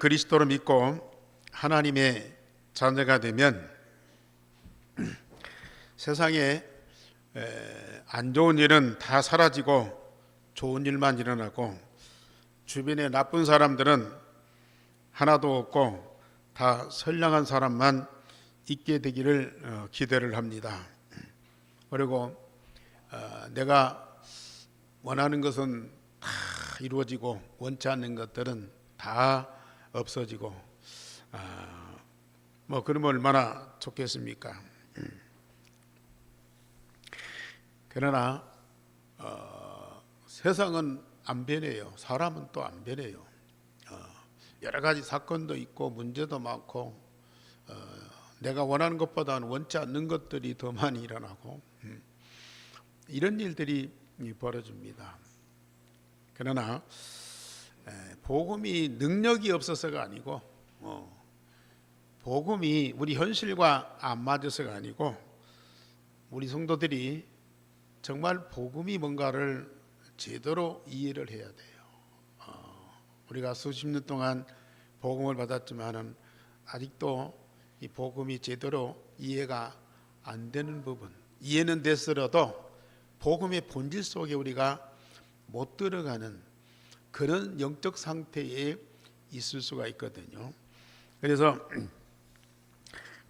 그리스도를 믿고 하나님의 자녀가 되면 세상에 안 좋은 일은 다 사라지고 좋은 일만 일어나고 주변에 나쁜 사람들은 하나도 없고 다 선량한 사람만 있게 되기를 기대를 합니다. 그리고 내가 원하는 것은 다 이루어지고 원치 않는 것들은 다 없어지고 그러면 얼마나 좋겠습니까? 그러나 세상은 안 변해요. 사람은 또 안 변해요. 여러 가지 사건도 있고 문제도 많고 내가 원하는 것보다는 원치 않는 것들이 더 많이 일어나고 이런 일들이 벌어집니다. 그러나 복음이 능력이 없어서가 아니고 복음이 우리 현실과 안 맞아서가 아니고 우리 성도들이 정말 복음이 뭔가를 제대로 이해를 해야 돼요. 우리가 수십 년 동안 복음을 받았지만은 아직도 이 복음이 제대로 이해가 안 되는 부분, 이해는 됐으라도 복음의 본질 속에 우리가 못 들어가는 그런 영적 상태에 있을 수가 있거든요. 그래서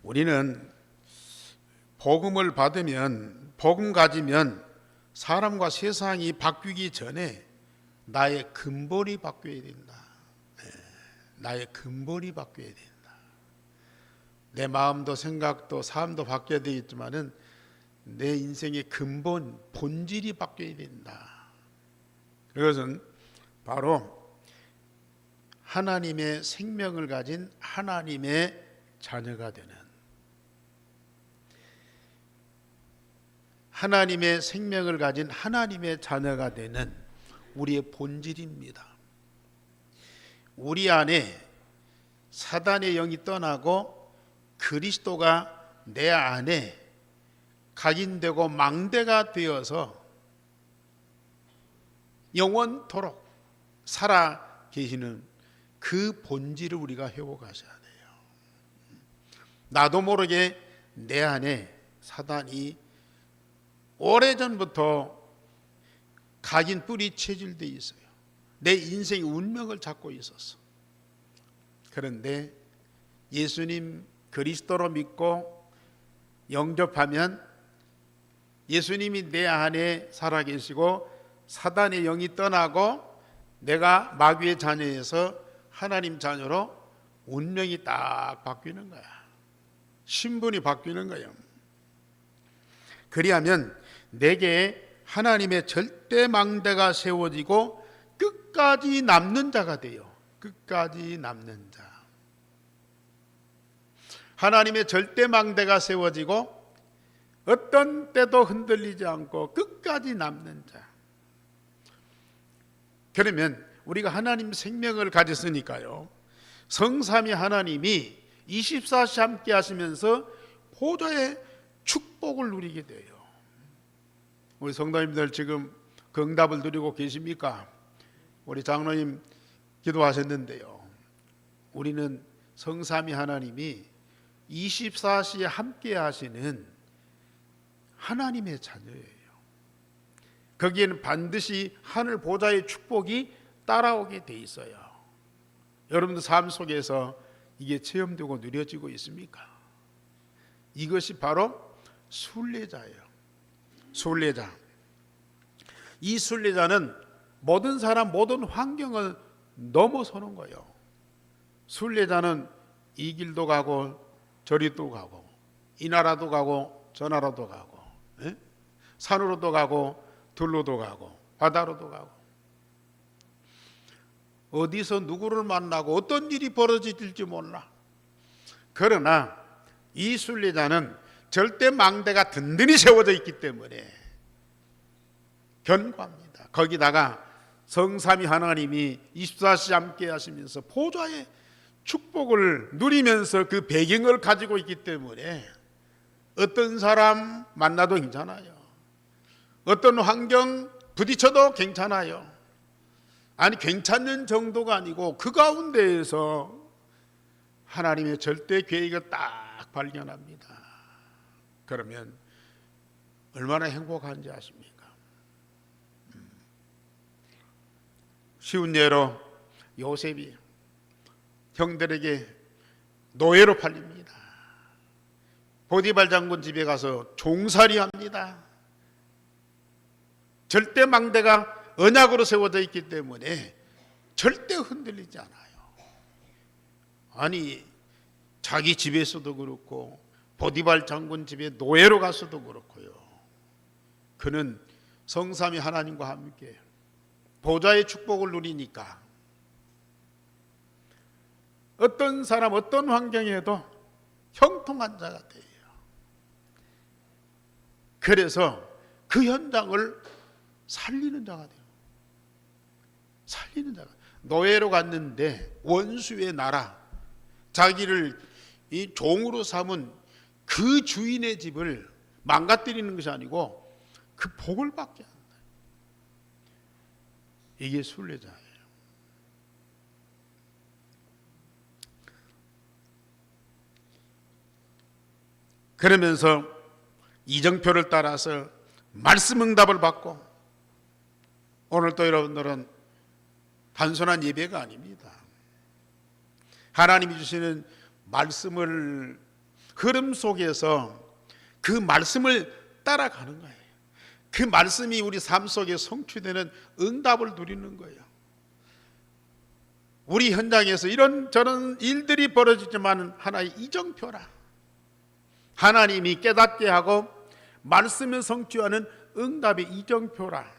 우리는 복음을 받으면, 복음 가지면 사람과 세상이 바뀌기 전에 나의 근본이 바뀌어야 된다. 나의 근본이 바뀌어야 된다. 내 마음도 생각도 삶도 바뀌어야 되겠지만은 내 인생의 근본, 본질이 바뀌어야 된다. 그것은 바로 하나님의 생명을 가진 하나님의 자녀가 되는, 하나님의 생명을 가진 하나님의 자녀가 되는 우리의 본질입니다. 우리 안에 사단의 영이 떠나고 그리스도가 내 안에 각인되고 망대가 되어서 영원토록 살아 계시는 그 본질을 우리가 회복하셔야 돼요. 나도 모르게 내 안에 사단이 오래전부터 각인 뿌리 체질되어 있어요. 내 인생의 운명을 잡고 있었어. 그런데 예수님 그리스도로 믿고 영접하면 예수님이 내 안에 살아계시고 사단의 영이 떠나고 내가 마귀의 자녀에서 하나님 자녀로 운명이 딱 바뀌는 거야. 신분이 바뀌는 거예요. 그리하면 내게 하나님의 절대 망대가 세워지고 끝까지 남는 자가 돼요. 끝까지 남는 자. 하나님의 절대 망대가 세워지고 어떤 때도 흔들리지 않고 끝까지 남는 자. 그러면 우리가 하나님 생명을 가졌으니까요, 성삼위 하나님이 24시 함께 하시면서 보좌의 축복을 누리게 돼요. 우리 성도님들 지금 그 응답을 누리고 계십니까? 우리 장로님 기도하셨는데요, 우리는 성삼위 하나님이 24시에 함께 하시는 하나님의 자녀예요. 거기에는 반드시 하늘 보좌의 축복이 따라오게 돼 있어요. 여러분들 삶 속에서 이게 체험되고 누려지고 있습니까? 이것이 바로 순례자예요. 순례자. 이 순례자는 모든 사람, 모든 환경을 넘어서는 거예요. 순례자는 이 길도 가고 저리도 가고 이 나라도 가고 저 나라도 가고 산으로도 가고 들로도 가고 바다로도 가고 어디서 누구를 만나고 어떤 일이 벌어질지 몰라. 그러나 이 순례자는 절대 망대가 든든히 세워져 있기 때문에 견고합니다. 거기다가 성삼위 하나님이 24시 함께 하시면서 보좌의 축복을 누리면서 그 배경을 가지고 있기 때문에 어떤 사람 만나도 괜찮아요. 어떤 환경 부딪혀도 괜찮아요. 아니 괜찮은 정도가 아니고 그 가운데에서 하나님의 절대 계획을 딱 발견합니다. 그러면 얼마나 행복한지 아십니까? 쉬운 예로 요셉이 형들에게 노예로 팔립니다. 보디발 장군 집에 가서 종살이 합니다. 절대 망대가 언약으로 세워져 있기 때문에 절대 흔들리지 않아요. 아니, 자기 집에서도 그렇고 보디발 장군 집에 노예로 가서도 그렇고요. 그는 성삼위 하나님과 함께 보좌의 축복을 누리니까 어떤 사람, 어떤 환경에도 형통한 자가 돼요. 그래서 그 현장을 살리는 자가 돼요. 살리는 자가. 노예로 갔는데 원수의 나라, 자기를 이 종으로 삼은 그 주인의 집을 망가뜨리는 것이 아니고 그 복을 받게 한다. 이게 순례자예요. 그러면서 이정표를 따라서 말씀 응답을 받고, 오늘 또 여러분들은 단순한 예배가 아닙니다. 하나님이 주시는 말씀을 흐름 속에서 그 말씀을 따라가는 거예요. 그 말씀이 우리 삶 속에 성취되는 응답을 누리는 거예요. 우리 현장에서 이런저런 일들이 벌어지지만 하나의 이정표라. 하나님이 깨닫게 하고 말씀을 성취하는 응답의 이정표라.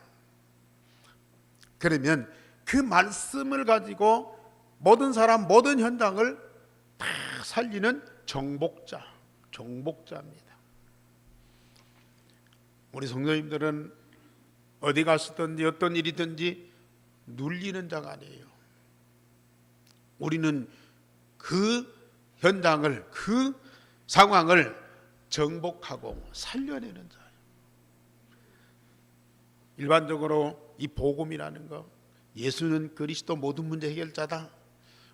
그러면 그 말씀을 가지고 모든 사람, 모든 현장을 다 살리는 정복자입니다. 우리 성도님들은 어디 가시든지 어떤 일이든지 눌리는 자가 아니에요. 우리는 그 현장을, 그 상황을 정복하고 살려내는 자예요. 일반적으로 이 복음이라는 거, 예수는 그리스도 모든 문제 해결자다,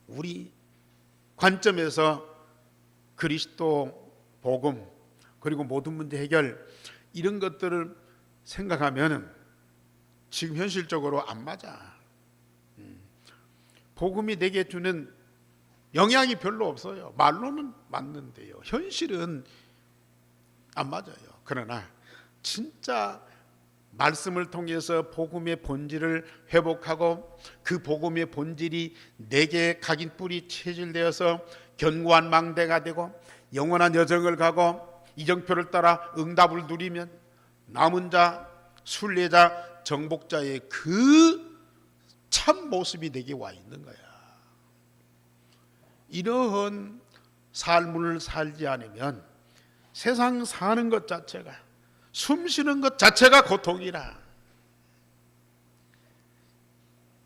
우리 관점에서 그리스도 복음 그리고 모든 문제 해결 이런 것들을 생각하면 지금 현실적으로 안 맞아. 복음이 내게 주는 영향이 별로 없어요. 말로는 맞는데요, 현실은 안 맞아요. 그러나 진짜 말씀을 통해서 복음의 본질을 회복하고 그 복음의 본질이 내게 각인 뿌리 체질되어서 견고한 망대가 되고 영원한 여정을 가고 이정표를 따라 응답을 누리면 남은 자, 순례자, 정복자의 그 참 모습이 내게 와 있는 거야. 이러한 삶을 살지 않으면 세상 사는 것 자체가, 숨 쉬는 것 자체가 고통이라.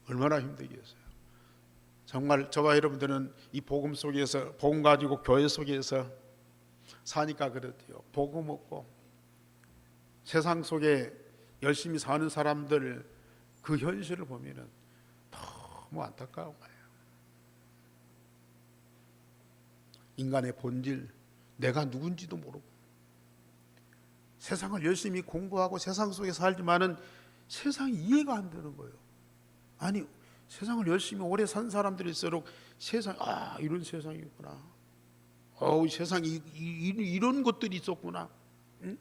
얼마나 힘들겠어요. 정말 저와 여러분들은 이 복음 속에서, 복음 가지고 교회 속에서 사니까 그렇대요. 복음 없고 세상 속에 열심히 사는 사람들 그 현실을 보면은 너무 안타까운 거예요. 인간의 본질, 내가 누군지도 모르고 세상을 열심히 공부하고 세상 속에 살지만은 세상이 이해가 안 되는 거예요. 아니, 세상을 열심히 오래 산 사람들일수록 세상, 이런 세상이구나, 세상이 이런 것들이 있었구나, 응?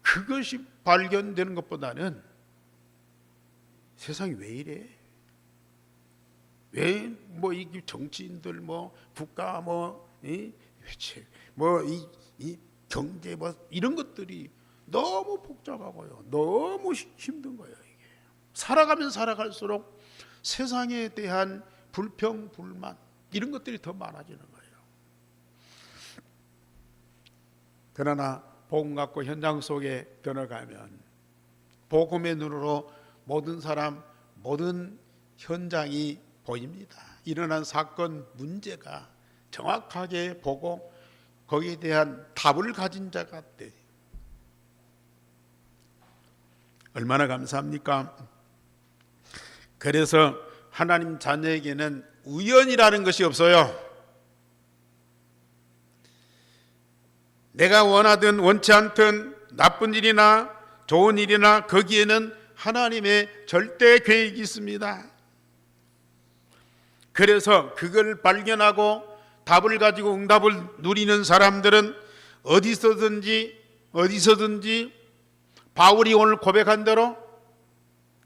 그것이 발견되는 것보다는 세상이 왜 이래? 왜 이 정치인들, 국가, 회책, 이 경제, 이런 것들이 너무 복잡하고요, 너무 힘든 거예요. 이게 살아가면 살아갈수록 세상에 대한 불평, 불만 이런 것들이 더 많아지는 거예요. 그러나 복음 갖고 현장 속에 들어가면 복음의 눈으로 모든 사람, 모든 현장이 보입니다. 일어난 사건, 문제가 정확하게 보고 거기에 대한 답을 가진 자가 돼. 얼마나 감사합니까? 그래서 하나님 자녀에게는 우연이라는 것이 없어요. 내가 원하든 원치 않든 나쁜 일이나 좋은 일이나 거기에는 하나님의 절대 계획이 있습니다. 그래서 그걸 발견하고 답을 가지고 응답을 누리는 사람들은 어디서든지 바울이 오늘 고백한 대로,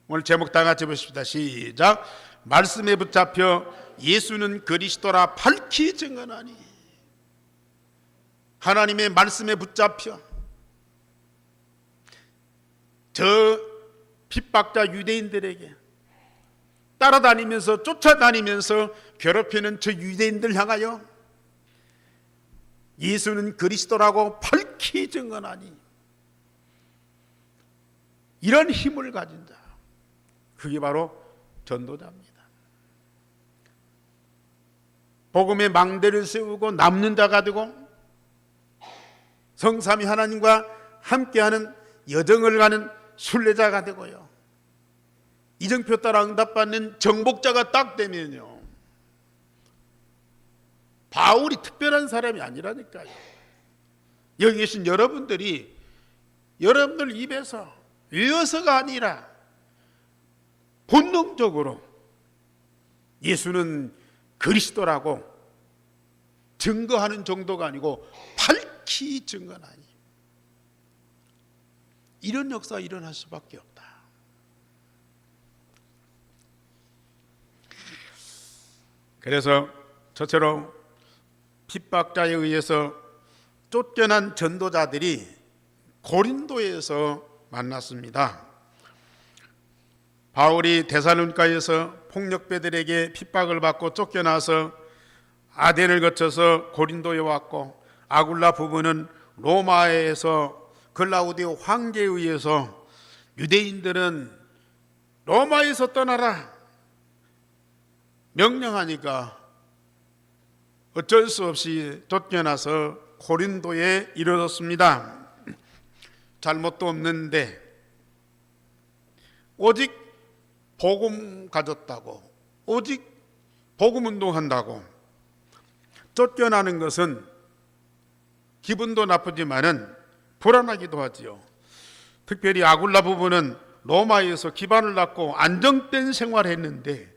오늘 제목 다 같이 보십시다. 시작. 말씀에 붙잡혀 예수는 그리스도라 밝히 증언하니. 하나님의 말씀에 붙잡혀 저 핍박자 유대인들에게 따라다니면서 쫓아다니면서 괴롭히는 저 유대인들 향하여 예수는 그리스도라고 밝히 증언하니, 이런 힘을 가진 자, 그게 바로 전도자입니다. 복음의 망대를 세우고 남는 자가 되고 성삼위 하나님과 함께하는 여정을 가는 순례자가 되고요, 이정표 따라 응답받는 정복자가 딱 되면요, 바울이 특별한 사람이 아니라니까요. 여기 계신 여러분들이 여러분들 입에서 외워서가 아니라 본능적으로 예수는 그리스도라고 증거하는 정도가 아니고 밝히 증언하니, 이런 역사가 일어날 수밖에 없다. 그래서 저처럼 핍박자에 의해서 쫓겨난 전도자들이 고린도에서 만났습니다. 바울이 데살로니가에서 폭력배들에게 핍박을 받고 쫓겨나서 아덴을 거쳐서 고린도에 왔고, 아굴라 부부는 로마에서 글라우디오 황제에 의해서 유대인들은 로마에서 떠나라 명령하니까 어쩔 수 없이 쫓겨나서 고린도에 이르렀습니다. 잘못도 없는데 오직 복음 가졌다고, 오직 복음 운동한다고 쫓겨나는 것은 기분도 나쁘지만은 불안하기도 하지요. 특별히 아굴라 부부는 로마에서 기반을 닦고 안정된 생활을 했는데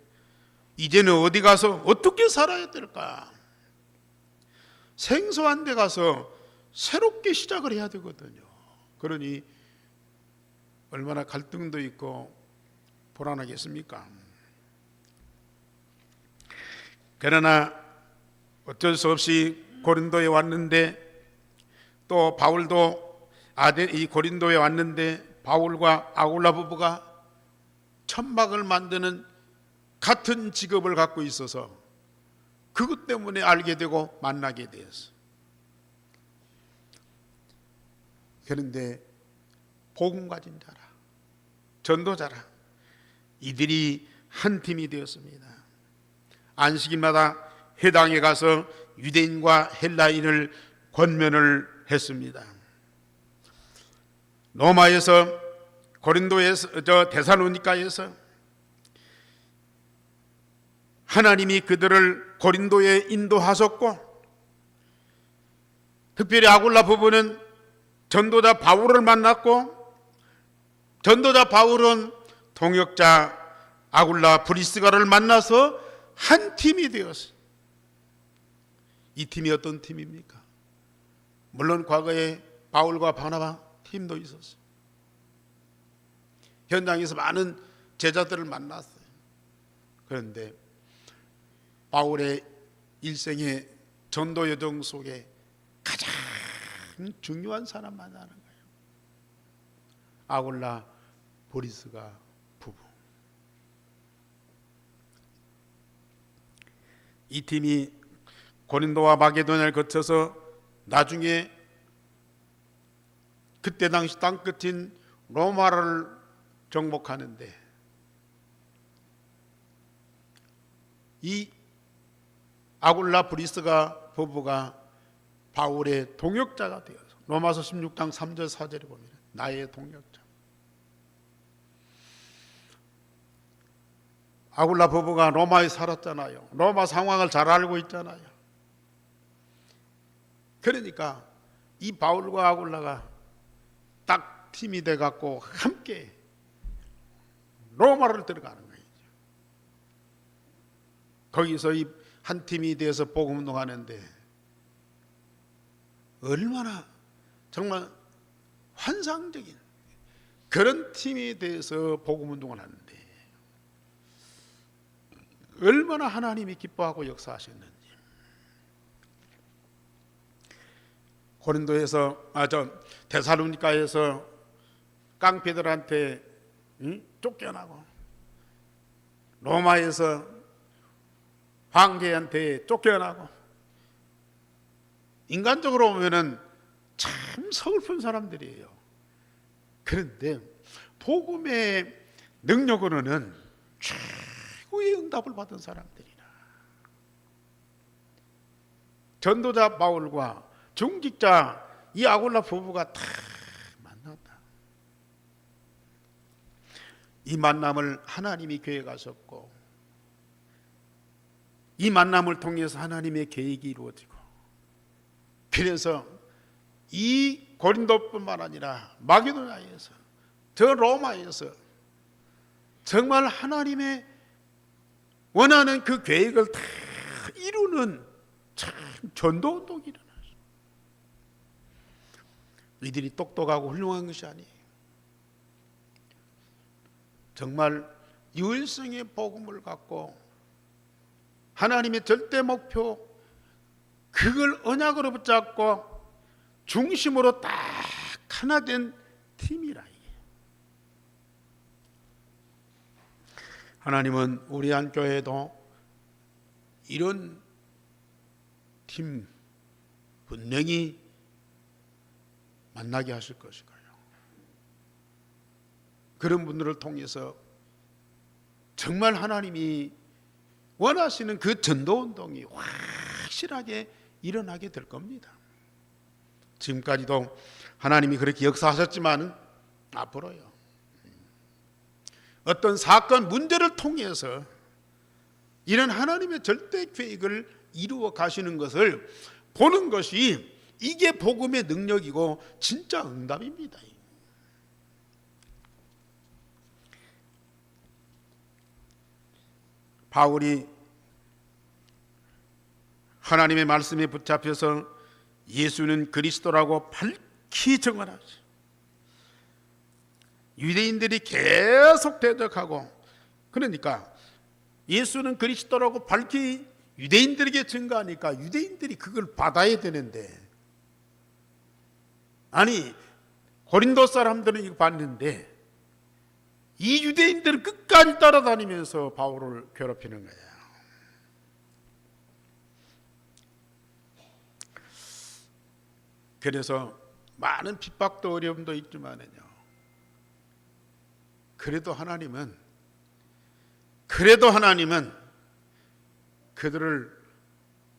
이제는 어디 가서 어떻게 살아야 될까? 생소한 데 가서 새롭게 시작을 해야 되거든요. 그러니 얼마나 갈등도 있고 불안하겠습니까? 그러나 어쩔 수 없이 고린도에 왔는데, 또 바울도 이 고린도에 왔는데 바울과 아굴라 부부가 천막을 만드는 같은 직업을 갖고 있어서 그것 때문에 알게 되고 만나게 되었어. 그런데 복음 가진 자라, 전도자라, 이들이 한 팀이 되었습니다. 안식일마다 회당에 가서 유대인과 헬라인을 권면을 했습니다. 로마에서, 고린도에서, 데살로니가에서 하나님이 그들을 고린도에 인도하셨고, 특별히 아굴라 부부는 전도자 바울을 만났고, 전도자 바울은 동역자 아굴라 브리스가를 만나서 한 팀이 되었어요. 이 팀이 어떤 팀입니까? 물론 과거에 바울과 바나바 팀도 있었어요. 현장에서 많은 제자들을 만났어요. 그런데 바울의 일생의 전도 여정 속에 가장 중요한 사람 만나는 거예요. 아굴라 브리스가 부부. 이 팀이 고린도와 마게도냐를 거쳐서 나중에 그때 당시 땅끝인 로마를 정복하는데, 이 아굴라 브리스가 부부가 바울의 동역자가 되어서, 로마서 16장 3절 4절에 보면 나의 동역자. 아굴라 부부가 로마에 살았잖아요. 로마 상황을 잘 알고 있잖아요. 그러니까 이 바울과 아굴라가 딱 팀이 돼 갖고 함께 로마를 들어가는 거예요. 거기서 이 한 팀이 돼서 복음 운동하는데 얼마나 정말 환상적인 그런 팀이 돼서 복음 운동을 하는데 얼마나 하나님이 기뻐하고 역사하셨는지. 고린도에서 데살로니가에서 깡패들한테 쫓겨나고, 로마에서 황제한테 쫓겨나고, 인간적으로 보면은 참 서글픈 사람들이에요. 그런데 복음의 능력으로는 최고의 응답을 받은 사람들이라. 전도자 바울과 중직자 이 아굴라 부부가 다 만났다. 이 만남을 하나님이 계획하셨고, 이 만남을 통해서 하나님의 계획이 이루어지고, 그래서 이 고린도뿐만 아니라 마게도냐에서, 저 로마에서 정말 하나님의 원하는 그 계획을 다 이루는 참 전도운동이 일어났어요. 이들이 똑똑하고 훌륭한 것이 아니에요. 정말 유일성의 복음을 갖고 하나님의 절대 목표, 그걸 언약으로 붙잡고 중심으로 딱 하나 된 팀이라. 하나님은 우리 한 교회도 이런 팀 분명히 만나게 하실 것이고요. 그런 분들을 통해서 정말 하나님이 원하시는 그 전도운동이 확실하게 일어나게 될 겁니다. 지금까지도 하나님이 그렇게 역사하셨지만 앞으로요, 어떤 사건 문제를 통해서 이런 하나님의 절대 계획을 이루어 가시는 것을 보는 것이 이게 복음의 능력이고 진짜 응답입니다. 바울이 하나님의 말씀에 붙잡혀서 예수는 그리스도라고 밝히 증언하죠. 유대인들이 계속 대적하고, 그러니까 예수는 그리스도라고 밝히 유대인들에게 증거하니까 유대인들이 그걸 받아야 되는데, 아니 고린도 사람들은 이거 봤는데 이 유대인들은 끝까지 따라다니면서 바울을 괴롭히는 거예요. 그래서 많은 핍박도 어려움도 있지만은요, 그래도 하나님은 그들을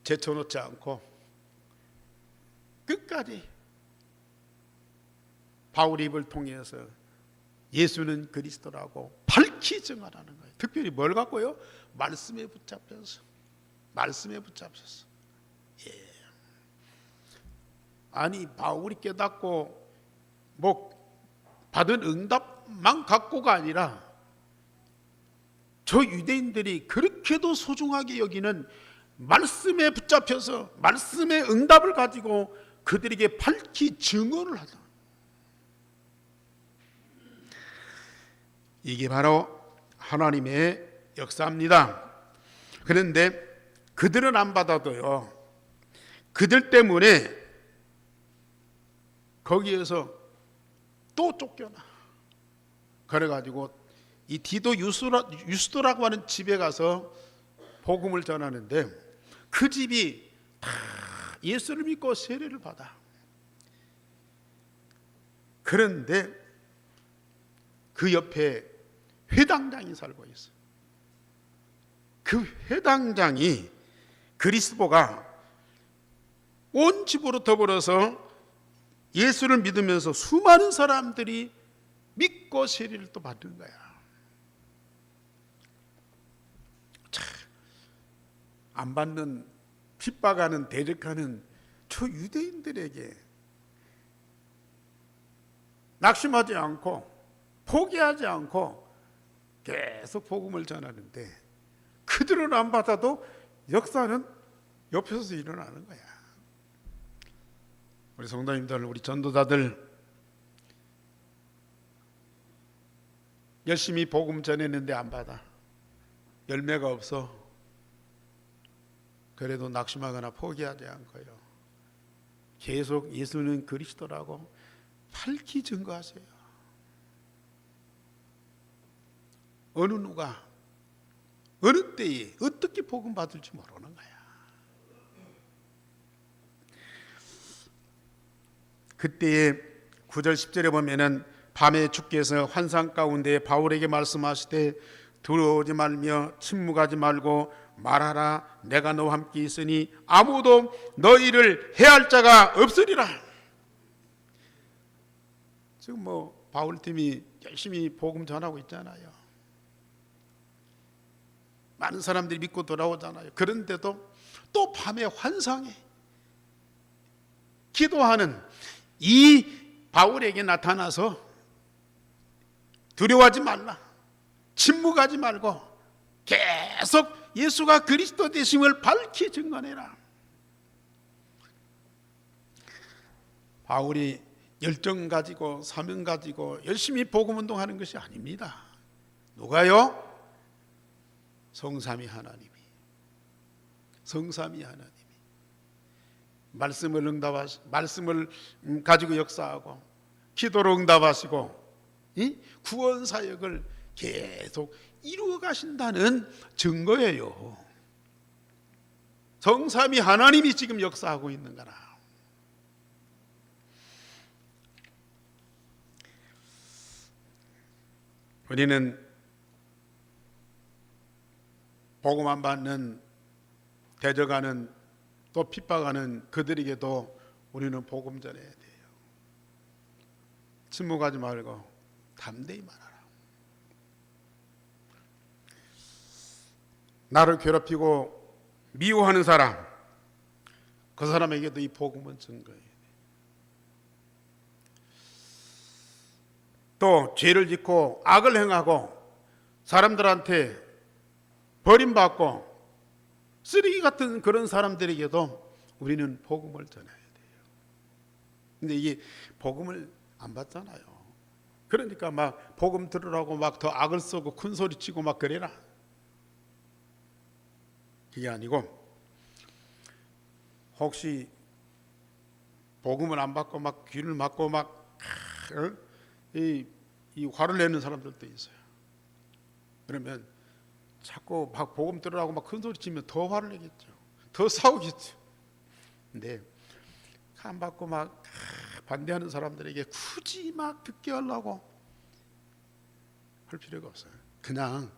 제쳐놓지 않고 끝까지 바울 입을 통해서 예수는 그리스도라고 밝히 증언하는 거예요. 특별히 뭘 갖고요? 말씀에 붙잡혀서. 예. 아니 바울이 깨닫고 받은 응답만 갖고가 아니라 저 유대인들이 그렇게도 소중하게 여기는 말씀에 붙잡혀서 말씀의 응답을 가지고 그들에게 밝히 증언을 하다. 이게 바로 하나님의 역사입니다. 그런데 그들은 안 받아도요, 그들 때문에 거기에서 또 쫓겨나. 그래가지고 이 디도 유스도라고 하는 집에 가서 복음을 전하는데, 그 집이 다 예수를 믿고 세례를 받아. 그런데 그 옆에 회당장이 살고 있어. 그 회당장이 그리스도가 온 집으로 더불어서 예수를 믿으면서 수많은 사람들이 믿고 세례를 또 받은 거야. 참, 안 받는, 핍박하는, 대적하는 저 유대인들에게 낙심하지 않고 포기하지 않고 계속 복음을 전하는데 그들은 안 받아도 역사는 옆에서 일어나는 거야. 우리 성도님들, 우리 전도자들 열심히 복음 전했는데 안 받아, 열매가 없어. 그래도 낙심하거나 포기하지 않고요, 계속 예수는 그리스도라고 밝히 증거하세요. 어느 누가 어느 때에 어떻게 복음 받을지 모르는 거야. 그때에 9절 10절에 보면은 밤에 주께서 환상 가운데 바울에게 말씀하시되 두려워하지 말며 침묵하지 말고 말하라. 내가 너와 함께 있으니 아무도 너희를 해할 자가 없으리라. 지금 뭐 바울팀이 열심히 복음 전하고 있잖아요. 많은 사람들이 믿고 돌아오잖아요. 그런데도 또 밤에 환상에 기도하는 이 바울에게 나타나서 두려워하지 말라, 침묵하지 말고 계속 예수가 그리스도 되심을 밝히 증거해라. 바울이 열정 가지고 사명 가지고 열심히 복음 운동하는 것이 아닙니다. 누가요? 성삼위 하나님이 말씀을 가지고 역사하고 기도로 응답하시고 구원 사역을 계속 이루어 가신다는 증거예요. 성삼위 하나님이 지금 역사하고 있는 거라. 우리는 복음 안 받는, 대적하는, 또 핍박하는 그들에게도 우리는 복음 전해야 돼요. 침묵하지 말고 담대히 말하라. 나를 괴롭히고 미워하는 사람, 그 사람에게도 이 복음은 증거해야 돼. 또 죄를 짓고 악을 행하고 사람들한테 버림받고 쓰레기 같은 그런 사람들에게도 우리는 복음을 전해야 돼요. 근데 이게 복음을 안 받잖아요. 그러니까 막 복음 들으라고 막 더 악을 쓰고 큰 소리 치고 막 그래라. 그게 아니고, 혹시 복음을 안 받고 막 귀를 막고 막 이 화를 내는 사람들도 있어요. 그러면 자꾸 막 복음 들으라고 막 큰 소리 치면 더 화를 내겠죠. 더 싸우겠죠. 근데 안 받고 막 반대하는 사람들에게 굳이 막 듣게 하려고 할 필요가 없어요. 그냥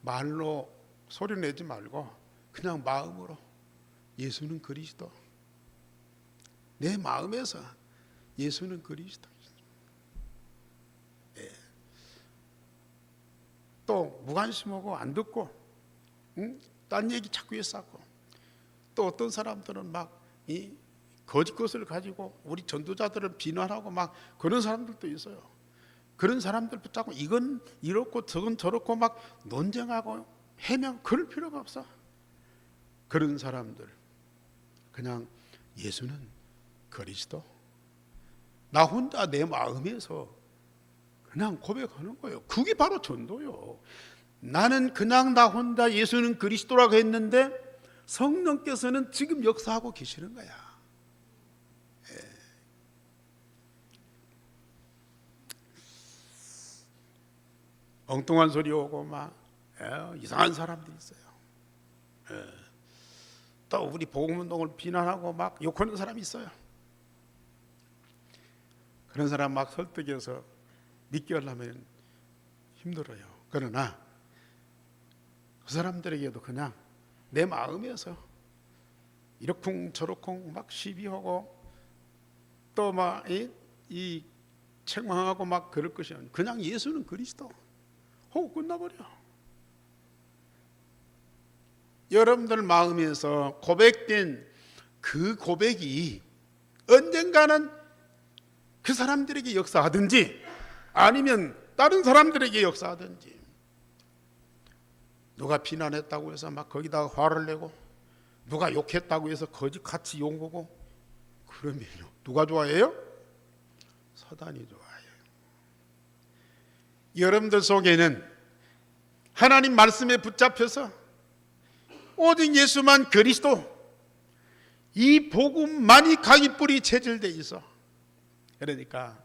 말로 소리 내지 말고 그냥 마음으로 예수는 그리스도, 내 마음에서 예수는 그리스도. 또 무관심하고 안 듣고 딴 얘기 자꾸 해싸고, 또 어떤 사람들은 막 이 거짓 것을 가지고 우리 전도자들을 비난하고 막 그런 사람들도 있어요. 그런 사람들 붙잡고 이건 이렇고 저건 저렇고 막 논쟁하고 해명, 그럴 필요가 없어. 그런 사람들 그냥 예수는 그리스도, 나 혼자 내 마음에서 그냥 고백하는 거예요. 그게 바로 전도요. 나는 그냥 나 혼자 예수는 그리스도라고 했는데 성령께서는 지금 역사하고 계시는 거야. 엉뚱한 소리 오고 막 이상한 사람들이 있어요. 또 우리 복음운동을 비난하고 막 욕하는 사람이 있어요. 그런 사람 막 설득해서 믿게 하려면 힘들어요. 그러나 그 사람들에게도 그냥 내 마음에서 이러쿵저러쿵 막 시비하고 또 막 이 책망하고 막 그럴 것이 아니라 그냥 예수는 그리스도 하고 끝나버려. 여러분들 마음에서 고백된 그 고백이 언젠가는 그 사람들에게 역사하든지 아니면 다른 사람들에게 역사하든지, 누가 비난했다고 해서 막 거기다가 화를 내고 누가 욕했다고 해서 같이 욕하고 그러면요 누가 좋아해요? 사단이 좋아해요. 여러분들 속에는 하나님 말씀에 붙잡혀서 오직 예수만 그리스도, 이 복음만이 강이뿔이 체질돼 있어. 그러니까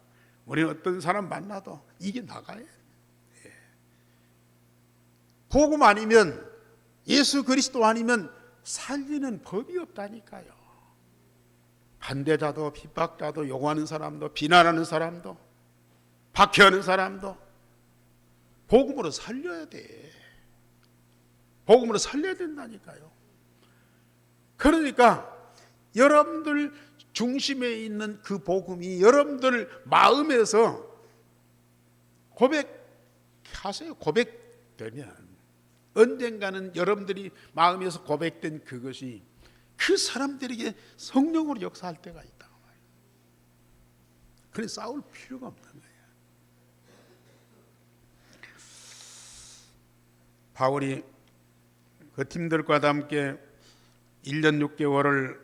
우리는 어떤 사람 만나도 이게 나가요. 복음 아니면, 예수 그리스도 아니면 살리는 법이 없다니까요. 반대자도 핍박자도 욕하는 사람도 비난하는 사람도 박해하는 사람도 복음으로 살려야 돼. 복음으로 살려야 된다니까요. 그러니까 여러분들 중심에 있는 그 복음이 여러분들 마음에서 고백하세요. 고백되면 언젠가는 여러분들이 마음에서 고백된 그것이 그 사람들에게 성령으로 역사할 때가 있다. 그래서 싸울 필요가 없는 거예요. 바울이 그 팀들과 함께 1년 6개월을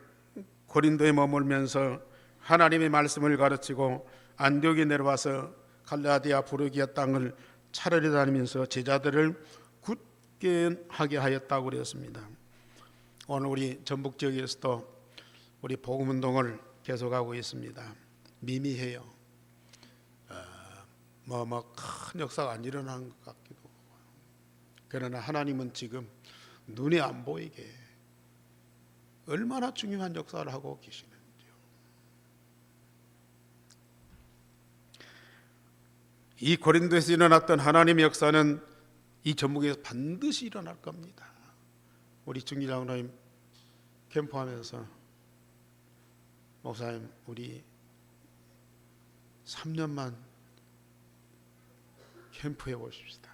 고린도에 머물면서 하나님의 말씀을 가르치고 안디옥에 내려와서 갈라디아 부르기아 땅을 차례로 다니면서 제자들을 굳게 하게 하였다고 그랬습니다. 오늘 우리 전북 지역에서도 우리 복음운동을 계속하고 있습니다. 미미해요. 큰 역사가 안 일어나는 것 같기도 하고, 그러나 하나님은 지금 눈에 안 보이게 얼마나 중요한 역사를 하고 계시는지요. 이 고린도에서 일어났던 하나님의 역사는 이 전북에서 반드시 일어날 겁니다. 우리 중기장로님 캠프하면서 목사님 우리 3년만 캠프해 보십시다.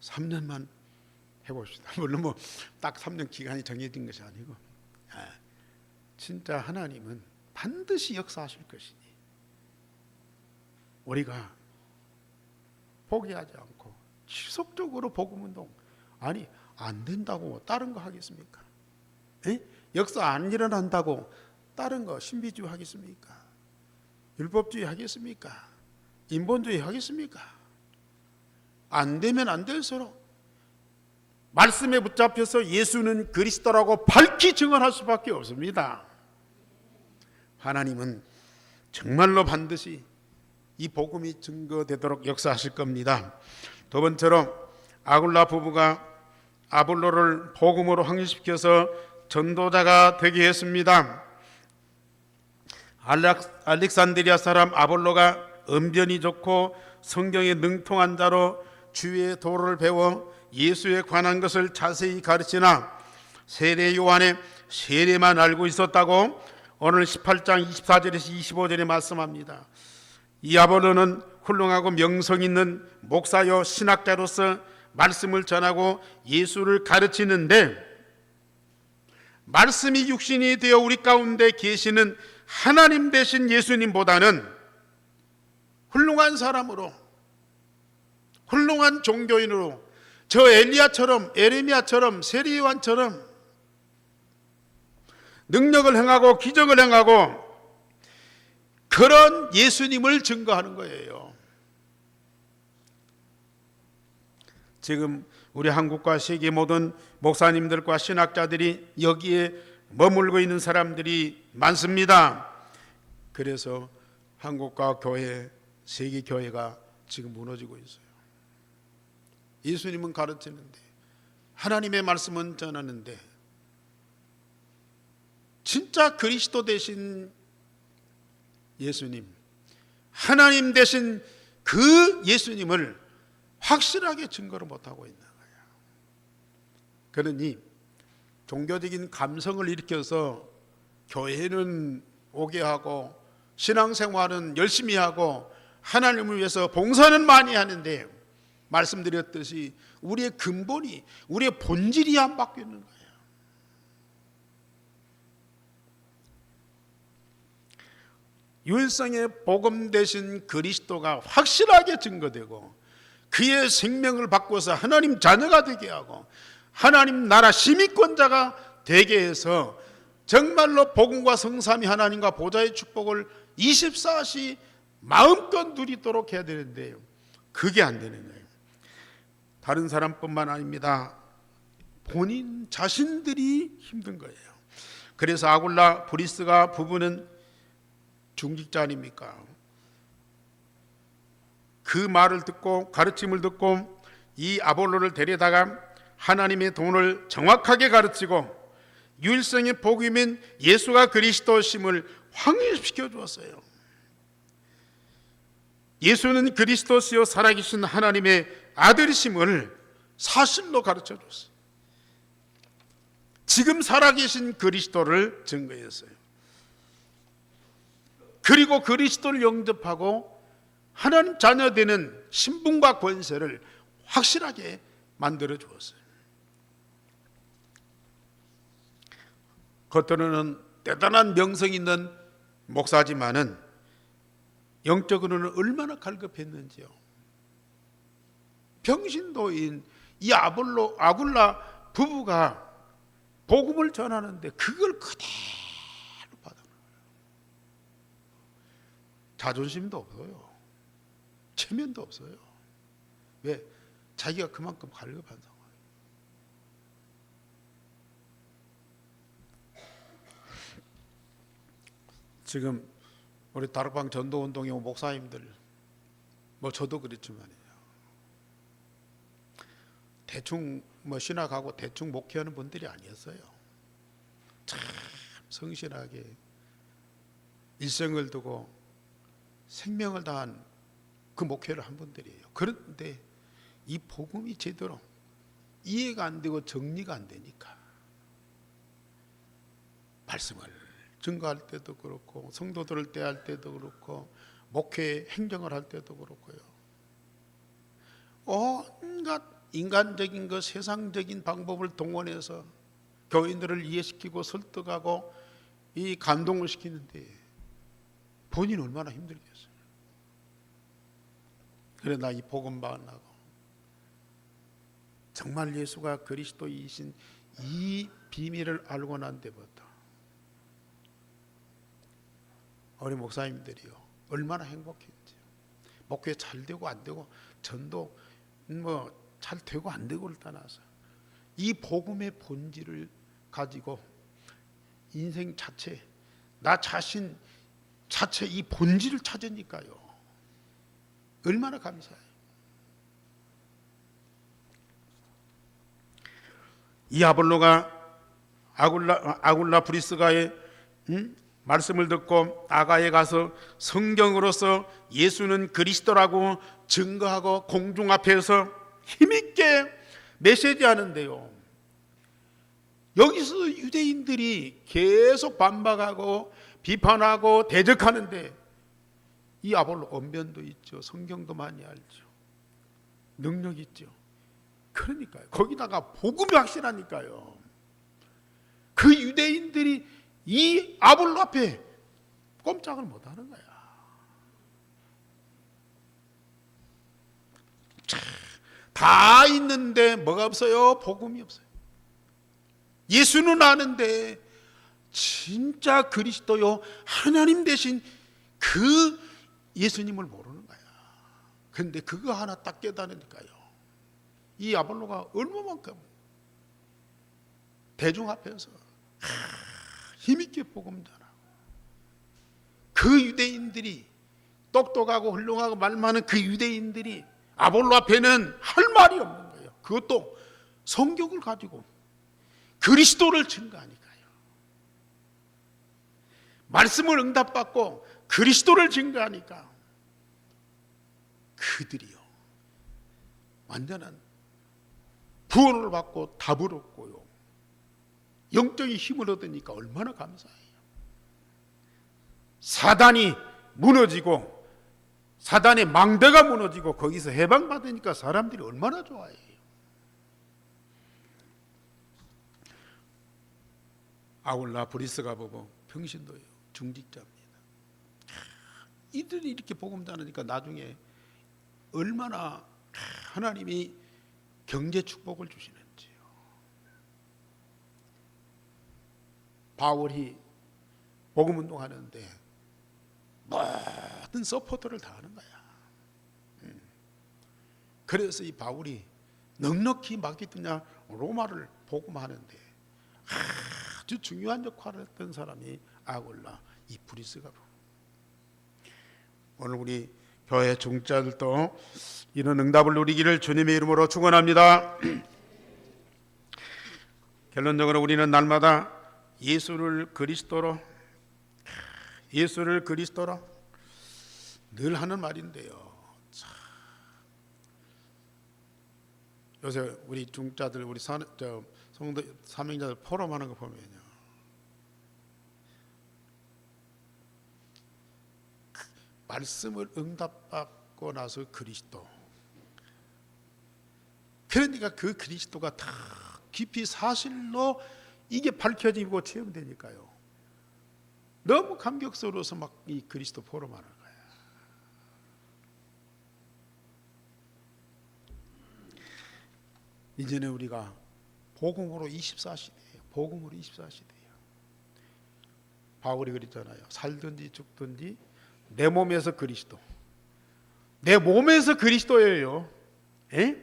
3년만 해봅시다. 물론 딱 3년 기간이 정해진 것이 아니고, 진짜 하나님은 반드시 역사하실 것이니 우리가 포기하지 않고 지속적으로 복음운동, 아니 안 된다고 다른 거 하겠습니까? 역사 안 일어난다고 다른 거 신비주의 하겠습니까? 율법주의 하겠습니까? 인본주의 하겠습니까? 안 되면 안 될수록 말씀에 붙잡혀서 예수는 그리스도라고 밝히 증언할 수밖에 없습니다. 하나님은 정말로 반드시 이 복음이 증거되도록 역사하실 겁니다. 두 번째로 아굴라 부부가 아볼로를 복음으로 확립시켜서 전도자가 되게 했습니다. 알렉산드리아 사람 아볼로가 언변이 좋고 성경에 능통한 자로 주의 도를 배워 예수에 관한 것을 자세히 가르치나 세례 요한의 세례만 알고 있었다고 오늘 18장 24절에서 25절에 말씀합니다. 이 아볼로는 훌륭하고 명성 있는 목사요 신학자로서 말씀을 전하고 예수를 가르치는데, 말씀이 육신이 되어 우리 가운데 계시는 하나님 되신 예수님보다는 훌륭한 사람으로, 훌륭한 종교인으로, 저 엘리야처럼, 에레미야처럼, 세례 요한처럼 능력을 행하고 기적을 행하고 그런 예수님을 증거하는 거예요. 지금 우리 한국과 세계 모든 목사님들과 신학자들이 여기에 머물고 있는 사람들이 많습니다. 그래서 한국과 교회, 세계 교회가 지금 무너지고 있어요. 예수님은 가르치는데, 하나님의 말씀은 전하는데, 진짜 그리스도 되신 예수님, 하나님 되신 그 예수님을 확실하게 증거를 못하고 있는 거예요. 그러니 종교적인 감성을 일으켜서 교회는 오게 하고 신앙생활은 열심히 하고 하나님을 위해서 봉사는 많이 하는데, 말씀드렸듯이 우리의 근본이, 우리의 본질이 안 바뀌는 거예요. 율성의 복음 되신 그리스도가 확실하게 증거되고 그의 생명을 바꿔서 하나님 자녀가 되게 하고 하나님 나라 시민권자가 되게 해서 정말로 복음과 성삼위 하나님과 보좌의 축복을 24시 마음껏 누리도록 해야 되는데요, 그게 안 되는 거예요. 다른 사람뿐만 아닙니다. 본인 자신들이 힘든 거예요. 그래서 아굴라 브리스가 부부는 중직자 아닙니까? 그 말을 듣고 가르침을 듣고 이 아볼로를 데려다가 하나님의 돈을 정확하게 가르치고 율성의 복음인 예수가 그리스도심을 확립시켜 주었어요. 예수는 그리스도시요 살아계신 하나님의 아들이심을 사실로 가르쳐 줬어요. 지금 살아계신 그리스도를 증거했어요. 그리고 그리스도를 영접하고 하나님 자녀 되는 신분과 권세를 확실하게 만들어 주었어요. 겉으로는 대단한 명성 있는 목사지만은 영적으로는 얼마나 갈급했는지요. 병신도인 이 아굴라 부부가 복음을 전하는데 그걸 그대로 받아들여요. 자존심도 없어요. 체면도 없어요. 왜? 자기가 그만큼 갈급한 상황이에요. 지금 우리 다락방 전도운동의 목사님들, 뭐 저도 그랬지만요, 대충 뭐 신학하고 대충 목회하는 분들이 아니었어요. 참 성실하게 일생을 두고 생명을 다한 그 목회를 한 분들이에요. 그런데 이 복음이 제대로 이해가 안 되고 정리가 안 되니까 말씀을 증거할 때도 그렇고 성도들을 대할 때도 그렇고 목회 행정을 할 때도 그렇고요, 온갖 인간적인 것, 세상적인 방법을 동원해서 교인들을 이해시키고 설득하고 이 감동을 시키는데 본인 얼마나 힘들겠어요. 그러나 이 복음 만나고 정말 예수가 그리스도이신 이 비밀을 알고 난 데부터 우리 목사님들이요 얼마나 행복했지요. 목회 잘 되고 안 되고 전도 뭐 잘 되고 안 되고를 떠나서 이 복음의 본질을 가지고 인생 자체, 나 자신 자체 이 본질을 찾으니까요 얼마나 감사해요. 이 아볼로가 아굴라 브리스가의 말씀을 듣고 아가에 가서 성경으로서 예수는 그리스도라고 증거하고 공중 앞에서 힘있게 메시지 하는데요, 여기서 유대인들이 계속 반박하고 비판하고 대적하는데 이 아볼로 언변도 있죠, 성경도 많이 알죠, 능력 있죠. 그러니까요, 거기다가 복음이 확실하니까요, 그 유대인들이 이 아볼로 앞에 꼼짝을 못하는 거야. 다 있는데 뭐가 없어요? 복음이 없어요. 예수는 아는데 진짜 그리스도요 하나님 대신 그 예수님을 모르는 거야. 그런데 그거 하나 딱 깨달으니까요, 이 아볼로가 얼마만큼 대중 앞에서 힘있게 복음 전하고 그 유대인들이 똑똑하고 훌륭하고 말 많은 그 유대인들이 아볼로 앞에는 할 말이 없는 거예요. 그것도 성경을 가지고 그리스도를 증거하니까요. 말씀을 응답받고 그리스도를 증거하니까 그들이요 완전한 구원을 받고 답을 얻고요 영적인 힘을 얻으니까 얼마나 감사해요. 사단이 무너지고 사단의 망대가 무너지고 거기서 해방받으니까 사람들이 얼마나 좋아해요. 아굴라 브리스가 보고 평신도예요, 중직자입니다. 이들이 이렇게 복음 전하니까 나중에 얼마나 하나님이 경제 축복을 주시는지요. 바울이 복음 운동하는데 모든 서포터를 다 하는 거야. 그래서 이 바울이 넉넉히 맡기더냐 로마를 복음하는데 아주 중요한 역할을 했던 사람이 아굴라 이 브리스가로. 오늘 우리 교회 중자들도 이런 응답을 누리기를 주님의 이름으로 축원합니다. 결론적으로 우리는 날마다 예수를 그리스도로 늘 하는 말인데요. 요새 우리 중자들 우리 성도 사명자들 포럼하는 거 보면요, 말씀을 응답받고 나서 그리스도, 그러니까 그 그리스도가 다 깊이 사실로 이게 밝혀지고 체험되니까요, 너무 감격스러워서 막 이 그리스도 포럼하는 거예요. 이제는 우리가 복음으로 24시대예요. 복음으로 24시대예요. 바울이 그랬잖아요. 살든지 죽든지 내 몸에서 그리스도. 내 몸에서 그리스도예요. 에?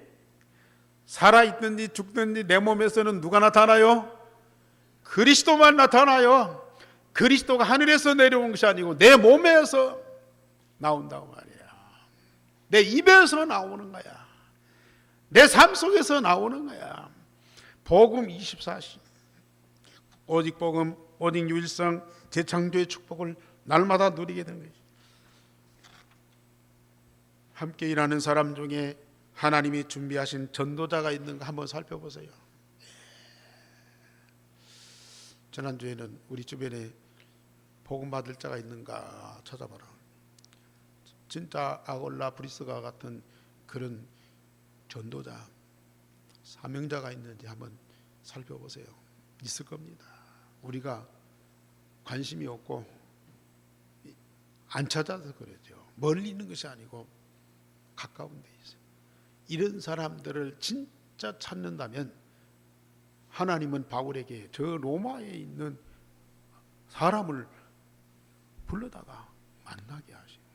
살아있든지 죽든지 내 몸에서는 누가 나타나요? 그리스도만 나타나요. 그리스도가 하늘에서 내려온 것이 아니고 내 몸에서 나온다고 말이야. 내 입에서 나오는 거야. 내 삶 속에서 나오는 거야. 복음 24시. 오직 복음, 오직 유일성, 재창조의 축복을 날마다 누리게 되는 거지. 함께 일하는 사람 중에 하나님이 준비하신 전도자가 있는가 한번 살펴보세요. 지난주에는 우리 주변에 복음 받을 자가 있는가 찾아봐라. 진짜 아골라 브리스가 같은 그런 전도자, 사명자가 있는지 한번 살펴보세요. 있을 겁니다. 우리가 관심이 없고 안 찾아서 그러죠. 멀리 있는 것이 아니고 가까운 데 있어요. 이런 사람들을 진짜 찾는다면 하나님은 바울에게 저 로마에 있는 사람을 불러다가 만나게 하신다.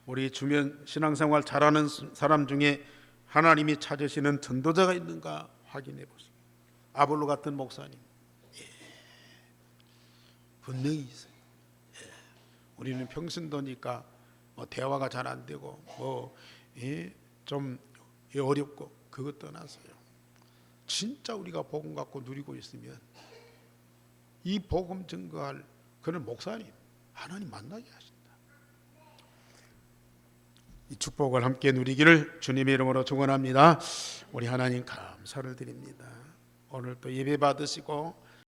우리 주변 신앙생활 잘하는 사람 중에 하나님이 찾으시는 전도자가 있는가 확인해 보세요. 아볼로 같은 목사님, 분명히 있어요. 우리는 평신도니까 뭐 대화가 잘 안 되고 좀 어렵고 그것 떠나서요. 진짜 우리가 복음 갖고 누리고 있으면 이 복음 증거할 그런 목사님 하나님 만나게 하신다. 이 축복을 함께 누리기를 주님의 이름으로 축원합니다. 우리 하나님 감사를 드립니다. 오늘 또 예배 받으시고